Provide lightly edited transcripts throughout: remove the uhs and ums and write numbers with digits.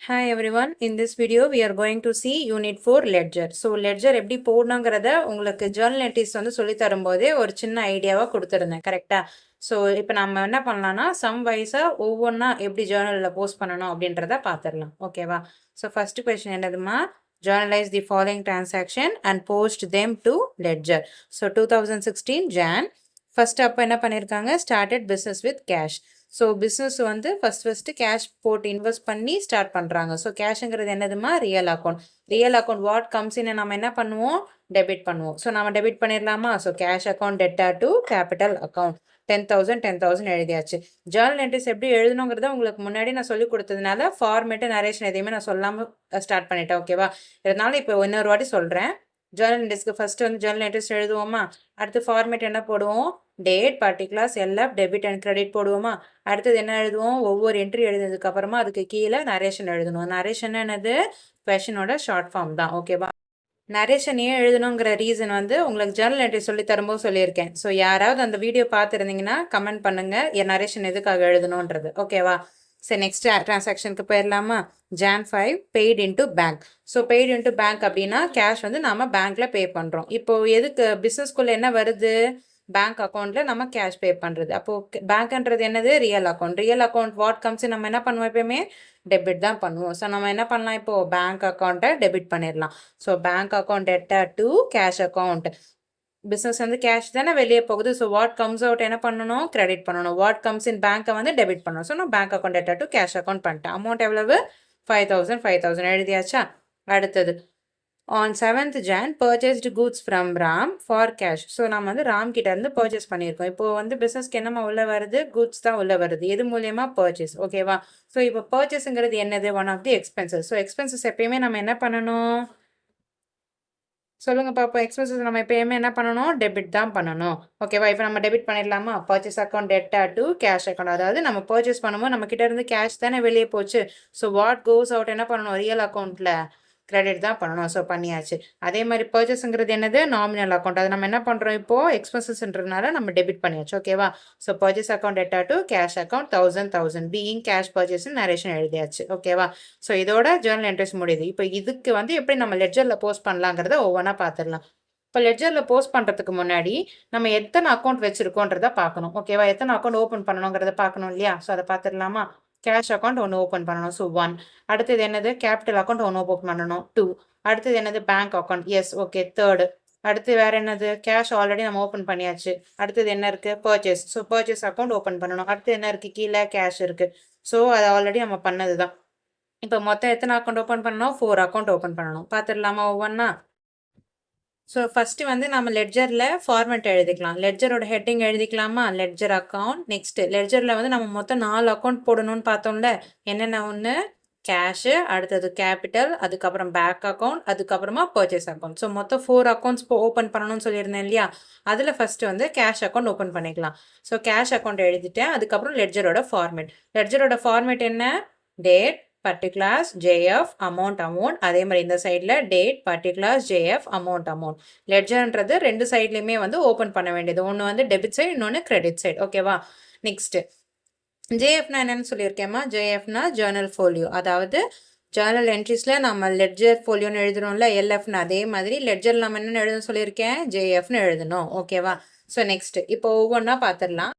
Hi everyone, in this video we are going to see unit 4 ledger. So ledger எப்படி போடணுங்கிறத உங்களுக்கு journal entries வந்து சொல்லி தரும்போதே ஒரு சின்ன ஐடியாவா கொடுத்துருந்தேன் கரெக்டா. ஸோ இப்போ நம்ம என்ன பண்ணலாம்னா சம் வைஸாக ஒவ்வொன்றா எப்படி ஜேர்னலில் போஸ்ட் பண்ணணும் அப்படின்றத பார்த்துடலாம் ஓகேவா. ஸோ ஃபர்ஸ்ட் கொஸ்டின் என்னதுமா, journalize the following transaction and post them to ledger. So 2016 Jan first அப்போ என்ன பண்ணியிருக்காங்க, started business with cash. So business வந்து ஃபஸ்ட்டு கேஷ் போட்டு இன்வெஸ்ட் பண்ணி ஸ்டார்ட் பண்ணுறாங்க. ஸோ கேஷுங்கிறது என்னதுமா, real account. Real account what comes in நம்ம என்ன பண்ணுவோம், டெபிட் பண்ணுவோம். ஸோ நம்ம டெபிட் பண்ணிடலாமா. So cash account debtor to capital account 10,000 எழுதியாச்சு. ஜேர்னல் என்ட்ரிஸ் எப்படி எழுதணுங்கிறத உங்களுக்கு முன்னாடி நான் சொல்லி கொடுத்ததுனால ஃபார்மேட்டு நரேஷன் எதையுமே நான் சொல்லாமல் ஸ்டார்ட் பண்ணிட்டேன் ஓகேவா. இதனால இப்போ இன்னொரு வாட்டி சொல்கிறேன். ஜேர்னல் என்ட்ரிஸ்க்கு ஃபஸ்ட்டு வந்து ஜேர்னல் என்ட்ரிஸ் எழுதுவோமா. அடுத்து ஃபார்மேட் என்ன போடுவோம், date, particulars, LF, debit and credit போடுவோமா. அடுத்தது என்ன எழுதுவோம், ஒவ்வொரு என்ட்ரி எழுதுனதுக்கு அப்புறமா அதுக்கு கீழே நரேஷன் எழுதணும். நரேஷன் என்னது, கொஷனோட ஷார்ட் ஃபார்ம் தான் ஓகேவா. நரேஷன் ஏன் எழுதணுங்கிற ரீசன் வந்து உங்களுக்கு ஜேர்னல் என்ட்ரி சொல்லி தரும்போது சொல்லியிருக்கேன். ஸோ யாராவது அந்த வீடியோ பார்த்துருந்தீங்கன்னா கமெண்ட் பண்ணுங்க என் நரேஷன் எதுக்காக எழுதணுன்றது ஓகேவா. சரி நெக்ஸ்ட் டிரான்சாக்ஷனுக்கு போயிடலாமா. Jan 5 paid into bank. So paid into bank அப்படின்னா கேஷ் வந்து நம்ம பேங்க்ல பே பண்ணுறோம். இப்போ எதுக்கு பிஸ்னஸ்குள்ளே என்ன வருது, பேங்க் அக்கௌண்ட்ல நம்ம கேஷ் பே பண்ணுறது. அப்போது பேங்க்ன்றது என்னது, real account. Real account what comes நம்ம என்ன பண்ணுவோம், எப்பயுமே டெபிட் தான் பண்ணுவோம். ஸோ நம்ம என்ன பண்ணலாம், இப்போது பேங்க் அக்கௌண்ட்டை டெபிட் பண்ணிடலாம். So bank account debtor to cash account. Business வந்து கேஷ் தானே வெளியே போகுது. ஸோ வாட் கம்ஸ் அவுட் என்ன பண்ணணும், கிரெடிட் பண்ணணும். வாட் கம்ஸ் இன் பேங்க்கை வந்து டெபிட் பண்ணணும். ஸோ நான் bank account debtor to cash account பண்ணிட்டேன். அமௌண்ட் எவ்வளவு, 5,000 எழுதியாச்சா. அடுத்தது on 7th Jan purchased goods from Ram for cash. So நம்ம வந்து ராம் கிட்ட இருந்து பர்ச்சேஸ் பண்ணியிருக்கோம். இப்போ வந்து பிஸ்னஸ்க்கு என்னமா உள்ள வருது, குட்ஸ் தான் உள்ள வருது. எது மூலியமா, பர்ச்சேஸ் ஓகேவா. ஸோ இப்போ பர்ச்சேஸுங்கிறது என்னது, one of the expenses. So expenses எப்பயுமே நம்ம என்ன பண்ணணும் சொல்லுங்க பாப்போம். எக்ஸ்பென்சஸ் நம்ம எப்பயுமே என்ன பண்ணணும், டெபிட் தான் பண்ணணும் ஓகேவா. இப்போ நம்ம டெபிட் பண்ணிடலாமா. Purchase account debtor to cash account. அதாவது நம்ம பர்ச்சேஸ் பண்ணும்போது நம்ம கிட்ட இருந்து கேஷ் தானே வெளியே போச்சு. ஸோ வாட் கோஸ் அவுட் என்ன பண்ணணும், ரியல் அக்கௌண்ட்ல கிரெடிட் தான் பண்ணணும். ஸோ பண்ணியாச்சு. அதே மாதிரி பர்ச்சேஸுங்கிறது என்னது, நாமினல் அக்கௌண்ட். அது நம்ம என்ன பண்ணுறோம், இப்போது எக்ஸ்பென்சஸ்ன்றதுனால நம்ம டெபிட் பண்ணியாச்சு ஓகேவா. So purchase account debtor to cash account 1,000 being cash purchase narration எழுதியாச்சு ஓகேவா. ஸோ இதோட ஜேர்னல் என்ட்ரிஸ் முடியுது. இப்போ இதுக்கு வந்து எப்படி நம்ம லெட்ஜரில் போஸ்ட் பண்ணலாங்கிறத ஒவ்வொன்றா பார்த்துடலாம். இப்போ லெட்ஜரில் போஸ்ட் பண்ணுறதுக்கு முன்னாடி நம்ம எத்தனை அக்கௌண்ட் வச்சுருக்கோன்றதை பார்க்கணும் ஓகேவா. எத்தனை அக்கௌண்ட் ஓப்பன் பண்ணணுங்கிறத பார்க்கணும் இல்லையா. ஸோ அதை பார்த்துடலாமா. கேஷ் அக்கௌண்ட் ஒன்று ஓப்பன் பண்ணணும். ஸோ 1. அடுத்தது என்னது, கேபிட்டல் அக்கௌண்ட் ஒன்று ஓப்பன் பண்ணணும். 2. அடுத்தது என்னது, பேங்க் அக்கௌண்ட். S okay 3. அடுத்து வேற என்னது, கேஷ் ஆல்ரெடி நம்ம ஓப்பன் பண்ணியாச்சு. அடுத்தது என்ன இருக்கு, purchase. So purchase account open பண்ணணும். அடுத்து என்ன இருக்கு, கீழே கேஷ் இருக்கு. ஸோ அது ஆல்ரெடி நம்ம பண்ணது தான். இப்போ மொத்தம் எத்தனை அக்கௌண்ட் ஓப்பன் பண்ணணும், 4 அக்கௌண்ட் ஓப்பன் பண்ணணும். பார்த்துடலாமா ஒவ்வொன்றா. ஸோ ஃபஸ்ட்டு வந்து நம்ம லெட்ஜரில் ஃபார்மேட் எழுதிக்கலாம். லெட்ஜரோட ஹெட்டிங் எழுதிக்கலாமா, லெட்ஜர் அக்கௌண்ட். நெக்ஸ்ட்டு லெட்ஜரில் வந்து நம்ம மொத்தம் 4 அக்கௌண்ட் போடணும்னு பார்த்தோம்ல. என்னென்ன, ஒன்று கேஷு, அடுத்தது கேபிட்டல், அதுக்கப்புறம் பேங்க் அக்கௌண்ட், அதுக்கப்புறமா பர்ச்சேஸ் அக்கௌண்ட். ஸோ மொத்தம் 4 அக்கௌண்ட்ஸ் ஓப்பன் பண்ணணும்னு சொல்லியிருந்தேன் இல்லையா. அதில் ஃபஸ்ட்டு வந்து கேஷ் அக்கௌண்ட் ஓப்பன் பண்ணிக்கலாம். ஸோ கேஷ் அக்கௌண்ட் எழுதிட்டேன். அதுக்கப்புறம் லெட்ஜரோட ஃபார்மேட். லெட்ஜரோட ஃபார்மேட் என்ன, டேட், பர்டிகுலர்ஸ், ஜேஎஃப், அமௌண்ட். அதே மாதிரி இந்த சைடில் டேட், பர்டிகுலர்ஸ், ஜேஎஃப், அமௌண்ட். லெட்ஜர்ன்றது ரெண்டு சைட்லையுமே வந்து ஓப்பன் பண்ண வேண்டியது. ஒன்று வந்து டெபிட் சைடு, இன்னொன்று கிரெடிட் சைடு ஓகேவா. நெக்ஸ்ட்டு ஜேஎஃப்னா என்னன்னு சொல்லியிருக்கேம்மா. ஜேஎஃப்னா ஜேர்னல் ஃபோலியோ. அதாவது ஜேர்னல் என்ட்ரிஸில் நம்ம லெட்ஜர் ஃபோலியோன்னு எழுதணும்ல, எல்எஃப்னு. அதே மாதிரி லெட்ஜரில் நம்ம என்னென்னு எழுதணும் சொல்லியிருக்கேன், ஜேஎஃப்னு எழுதணும் ஓகேவா. ஸோ நெக்ஸ்ட்டு இப்போ ஒவ்வொன்றா பார்த்துடலாம்.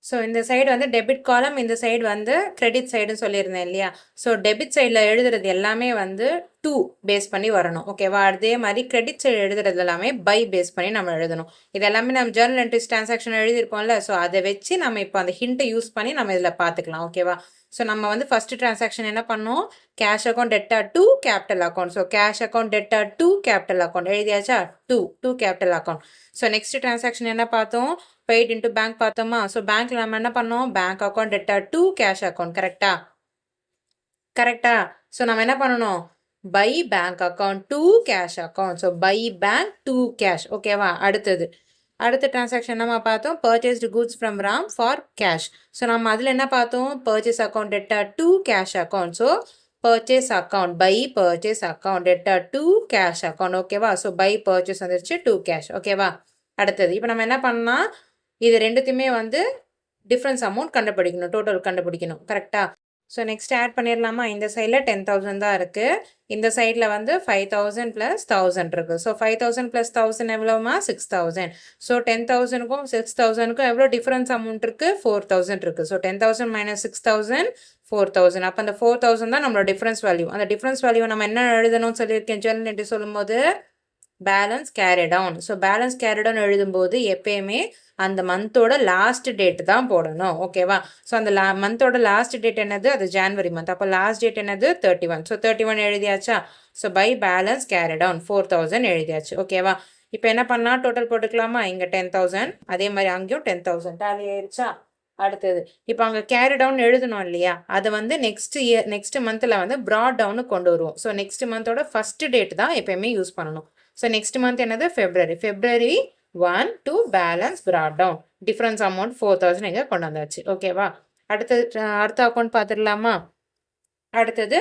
ஸோ இந்த சைடு வந்து டெபிட் காலம், இந்த சைடு வந்து கிரெடிட் சைடுன்னு சொல்லியிருந்தேன் இல்லையா. ஸோ டெபிட் சைடில் எழுதுறது எல்லாமே வந்து 2 பேஸ் பண்ணி வரணும் ஓகேவா. அதே மாதிரி கிரெடிட் சைடு எழுதுறது எல்லாமே பை பேஸ் பண்ணி நம்ம எழுதணும். இது எல்லாமே நம்ம ஜேர்னல் என்ட்ரிஸ் டிரான்சாக்ஷன் எழுதியிருப்போம்ல. ஸோ அதை வச்சு நம்ம இப்போ அந்த ஹிண்ட்டை யூஸ் பண்ணி நம்ம இதில் பார்த்துக்கலாம் ஓகேவா. ஸோ நம்ம வந்து ஃபஸ்ட்டு டிரான்சாக்ஷன் என்ன பண்ணோம், cash account debtor to capital account. So cash account debtor to capital account எழுதியாச்சா, 2 capital account. So next transaction என்ன பார்த்தோம், பெய்ட் இன்டு பேங்க் பார்த்தோமா. ஸோ பேங்க்ல நம்ம என்ன பண்ணோம், bank account debtor to cash account. கரெக்டா. ஸோ நம்ம என்ன பண்ணணும், by bank account to cash account. So by bank to cash ஓகேவா. அடுத்த டிரான்சாக்ஷன் நம்ம பார்த்தோம், purchased goods from Ram for cash. So நம்ம அதில் என்ன பார்த்தோம், purchase account debtor to cash account. So purchase account, by purchase account debtor to cash account ஓகேவா. So by purchase வந்துருச்சு, டு கேஷ் ஓகேவா. அடுத்தது இப்போ நம்ம என்ன பண்ணலாம், இது ரெண்டுத்தையுமே வந்து டிஃப்ரென்ஸ் அமௌண்ட் கண்டுபிடிக்கணும், டோட்டல் கண்டுபிடிக்கணும் கரெக்டாக. ஸோ நெக்ஸ்ட் ஆட் பண்ணிடலாமா? இந்த சைடில் 10,000 தான் இருக்குது. இந்த சைடில் வந்து 5,000 + 1,000 இருக்குது. ஸோ 5,000 + 1,000 எவ்வளோமா? 6,000. ஸோ 10,000க்கும் 6,000க்கும் எவ்வளோ டிஃப்ரென்ஸ் அமௌண்ட் இருக்குது? 4,000 இருக்குது. ஸோ 10,000 - 6,000 4,000. அப்போ அந்த 4,000 தான் நம்மளோட டிஃப்ரென்ஸ் வேல்யூ. அந்த டிஃப்ரென்ஸ் வேல்யூவை நம்ம என்ன எழுதணும்னு சொல்லியிருக்கேன் ஜெர்னல் என்ட்ரி சொல்லும்போது? Balance carry down. So balance carry down எழுதும்போது எப்பயுமே அந்த மந்தோட லாஸ்ட் டேட் தான் போடணும். ஓகேவா? ஸோ அந்த மந்தோட லாஸ்ட் டேட் என்னது? அது ஜான்வரி மந்த். அப்போ லாஸ்ட் டேட் என்னது? 31. ஸோ 31 எழுதியாச்சா? So by balance carry down 4,000 எழுதியாச்சு. ஓகேவா? இப்போ என்ன பண்ணலாம்? டோட்டல் போட்டுக்கலாமா? இங்கே 10,000, அதே மாதிரி அங்கேயும் 10,000 டேலி ஆயிடுச்சா? அடுத்தது இப்போ அங்கே கேரி டவுன் எழுதணும் இல்லையா? அதை வந்து நெக்ஸ்ட் மந்தில் வந்து ப்ராட் டவுனுக்கு கொண்டு வருவோம். ஸோ நெக்ஸ்ட் மந்தோட ஃபர்ஸ்ட் டேட் தான் எப்பயுமே யூஸ் பண்ணணும். ஸோ நெக்ஸ்ட் மந்த் என்னது? February 1 to balance brought down. Difference amount 4,000 இங்கே கொண்டு வந்தாச்சு. ஓகேவா? அடுத்த அக்கௌண்ட் பார்த்துடலாமா? அடுத்தது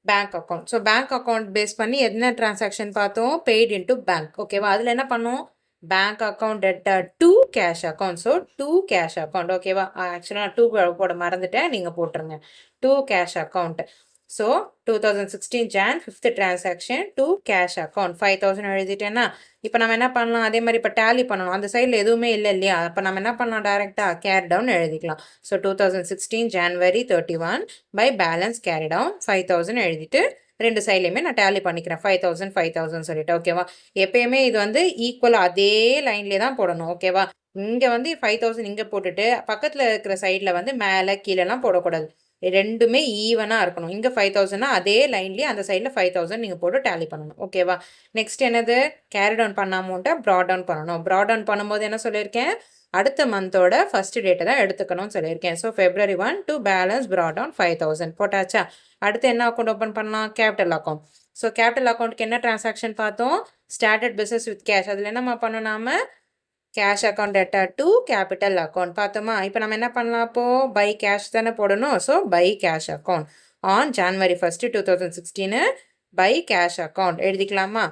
bank account. So bank account base பண்ணி என்ன டிரான்சாக்ஷன் பார்த்தோம்? Paid into bank. ஓகேவா? அதில் என்ன பண்ணோம்? Bank account debtor to cash account. So to cash account. ஓகேவா? ஆக்சுவலாக நான் 2 போட மறந்துட்டேன், நீங்கள் போட்டுருங்க. Two cash account. So 2016 Jan 5th transaction to cash account 5,000 எழுதிட்டேன்னா இப்போ நம்ம என்ன பண்ணலாம்? அதே மாதிரி இப்போ டேலி பண்ணணும். அந்த சைடில் எதுவுமே இல்லை இல்லையா? அப்போ நம்ம என்ன பண்ணலாம்? டேரெக்டாக கேரி டவுன் எழுதிக்கலாம். So 2016 January 31 by balance carry down 5,000 எழுதிட்டு ரெண்டு சைட்லையுமே நான் டேலி பண்ணிக்கிறேன். 5,000 5,000 சொல்லிட்டு. ஓகேவா? எப்பயுமே இது வந்து ஈக்குவலாக அதே லைன்லேயே தான் போடணும். ஓகேவா? இங்கே வந்து 5,000 இங்கே போட்டுட்டு பக்கத்தில் இருக்கிற சைடில் வந்து மேலே கீழெல்லாம் போடக்கூடாது. ரெண்டுமே ஈவனாக இருக்கணும். இங்கே 5,000னா அதே லைன்லேயே அந்த சைடில் 5,000 நீங்கள் போட்டு டேலி பண்ணணும். ஓகேவா? நெக்ஸ்ட் என்னது? கேரி டவுன் பண்ண அமௌண்ட்டை ப்ராட் டவுன் பண்ணணும். ப்ராட் டவுன் பண்ணும்போது என்ன சொல்லியிருக்கேன்? அடுத்த மந்தோட ஃபர்ஸ்ட் டேட்டை தான் எடுத்துக்கணும்னு சொல்லியிருக்கேன். So February 1 to balance brought down 5,000 போட்டாச்சா? அடுத்து என்ன அக்கௌண்ட் ஓப்பன் பண்ணலாம்? Capital account. ஸோ கேபிட்டல் அக்கௌண்ட்டுக்கு என்ன டிரான்சாக்ஷன் பார்த்தோம்? Started business with cash. அதில் என்னம்மா பண்ணணும்? நாம cash account debtor to capital account பார்த்தோமா? இப்போ நம்ம என்ன பண்ணலாம்? அப்போது பை கேஷ் தானே போடணும். So by cash account on January 1, 2016 by cash account எழுதிக்கலாமா?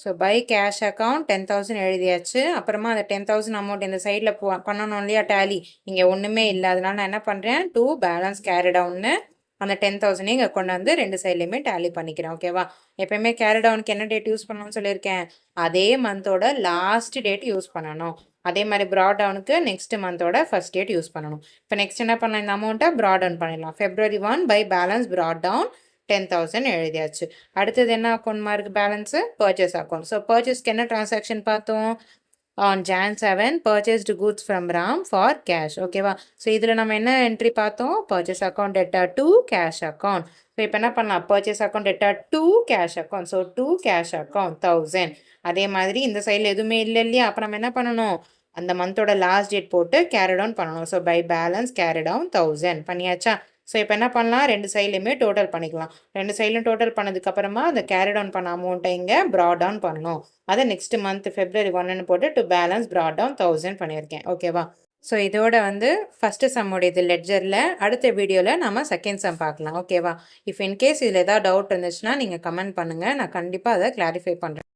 ஸோ பை கேஷ் அக்கௌண்ட் 10,000 எழுதியாச்சு. அப்புறமா அந்த 10,000 அமௌண்ட் இந்த சைடில் பண்ணணும் இல்லையா டேலி? இங்கே ஒன்றுமே இல்லை. அதனால நான் என்ன பண்ணுறேன்? டூ பேலன்ஸ் கேரி டவுன்னு அந்த 10,000 இங்கே கொண்டு வந்து ரெண்டு சைட்லையுமே டேலி பண்ணிக்கிறேன். ஓகேவா? எப்பயுமே கேரி டவுனுக்கு என்ன டேட் யூஸ் பண்ணணும்னு சொல்லியிருக்கேன்? அதே மந்தோட லாஸ்ட் டேட் யூஸ் பண்ணணும். அதே மாதிரி ப்ராட் டவுனுக்கு நெக்ஸ்ட் மந்தோட ஃபர்ஸ்ட் டேட் யூஸ் பண்ணணும். இப்போ நெக்ஸ்ட் என்ன பண்ணலாம்? இந்த அமௌண்ட்டை ப்ராட் டவுன் பண்ணிடலாம். February 1 by balance brought down 10,000 எழுதியாச்சு. அடுத்தது என்ன account mark? Balance purchase account. So பர்ச்சேஸ்க்கு என்ன டிரான்சாக்ஷன் பார்த்தோம்? on Jan 7 purchased goods from Ram for cash. ஓகேவா? ஸோ இதில் நம்ம என்ன என்ட்ரி பார்த்தோம்? Purchase account debtor to cash account. So இப்போ என்ன பண்ணலாம்? Purchase account debtor to cash account. So to cash account 1,000. அதே மாதிரி இந்த சைடில் எதுவுமே இல்லை இல்லையா? அப்போ நம்ம என்ன பண்ணணும்? அந்த மந்தோட லாஸ்ட் டேட் போட்டு கேரி டவுன் பண்ணணும். So by balance carry down 1,000 பண்ணியாச்சா? ஸோ இப்போ என்ன பண்ணலாம்? ரெண்டு சைட்லையுமே டோட்டல் பண்ணிக்கலாம். ரெண்டு சைட்லையும் டோட்டல் பண்ணதுக்கப்புறமா அந்த கேரி டவுன் பண்ண அமௌண்ட்டை இங்கே ப்ராட் டவுன் பண்ணணும். அதை நெக்ஸ்ட் மந்த் February 1 போட்டு டு பேலன்ஸ் ப்ராட் டவுன் 1,000 பண்ணியிருக்கேன். ஓகேவா? ஸோ இதோட வந்து ஃபஸ்ட்டு சம்முடையது லெட்ஜரில். அடுத்த வீடியோவில் நம்ம செகண்ட் சம் பார்க்கலாம். ஓகேவா? இஃப் இன்கேஸ் இதில் ஏதாவது டவுட் இருந்துச்சுன்னா நீங்கள் கமெண்ட் பண்ணுங்கள். நான் கண்டிப்பாக அதை கிளாரிஃபை பண்ணுறேன்.